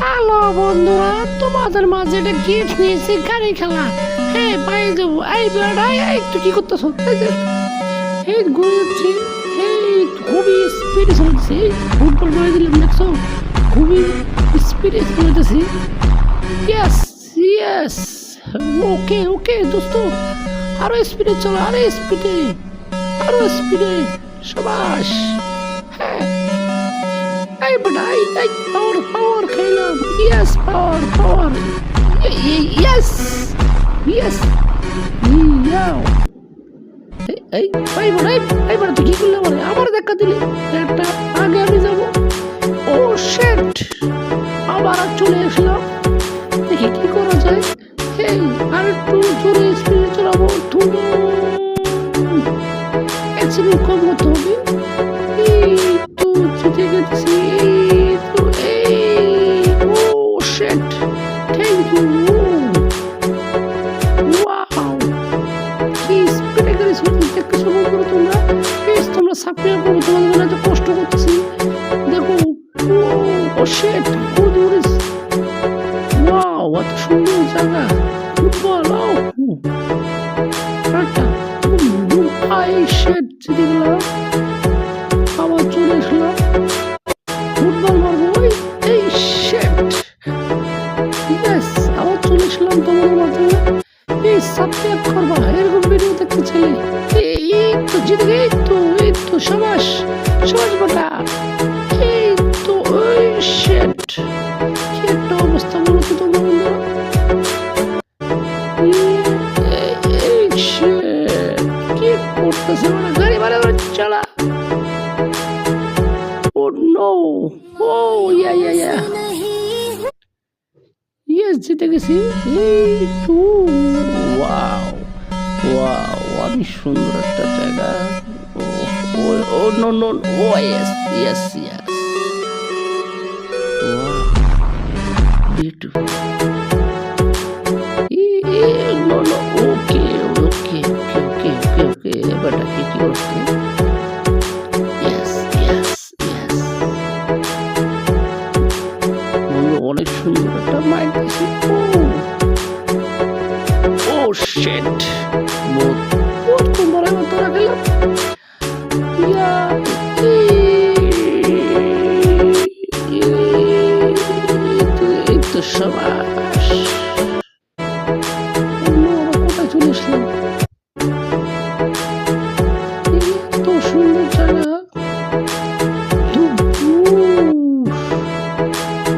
Hello বন্ধুরা, তোমাদের মাঝে একটা গিফট নিয়েছি, গাড়ি খেলা। হ্যাঁ, পাই যাবো। এই বেড়াই, একটু কি করতেছ? এই ঘুরেছি, এই খুবই স্পিডে চলতেছি। ফুটবল করে দিলাম, দেখছো? খুবই স্পিডে চলতেছি। ইয়েস ইয়েস, ওকে ওকে দোস্ত, আরো স্পিডে চলো, আরো স্পিডে, আরো স্পিডে। সাবাস। হ্যাঁ, এই বেটাই, এই পাওয়ার পাওয়ার খেলাম। ইয়েস, পাওয়ার পাওয়ার। ইয়েস ইয়েস, ইয়াও। এই এই বেটাই, এই বেটা তুই কি করলে? আমার দেখা দিলি একটা, আগে আমি যাবো। ও শিট, আবার চলে আসলাম। দেখি কি করা যায়। এই আর একটু জোরে স্পিডে চালাবো। অ্যাক্সিডেন্ট কম হতে হবে। এই তো জিতে গেছি। এই তো, এই ও শিট, থ্যাংক ইউ। ওয়াও, কি স্পিডে গাড়ি চলছে দেখতে। শুরু করো তোমরা, প্লিজ তোমরা সাবস্ক্রাইব করো, তোমাদের জন্য এত কষ্ট করতেছি। দেখো, ও শিট, গুড ইউরিস। ওয়াও, এত সুন্দর জায়গা। ফুটবল, আই শিট, জিতে গেলাম। আবার চলে আসলাম। ফুটবল মারবো। এই শিট, ইয়েস, আবার চলে আসলাম তোমার মাঝে। প্লিজ সাবস্ক্রাইব করবা, এরকম ভিডিও দেখতে চাইলে। এই তো জিতে গে, এই তো সাবাস সাবাস বেটা। এই তো, ওই শিট, কি একটা অবস্থা বলো তো তোমরা বন্ধুরা। এই শিট, কি করতেছে মানে? গাড়ি বাড়া চালা। Oh no! Oh yeah yeah yeah! Yes, জিতে গেছি। এই তো, ওয়াও ওয়াও, অনেক সুন্দর একটা জায়গা। Oh oh no no, oh yes yes yes, wow, beautiful. No no, okay okay okay okay okay okay, বেটা কি কি করছে? অনেক সুন্দর একটা মাইন্ড দিয়েছি। ও শিট, বহুত সুন্দর মতো রাখলাম। এই তো সবাই।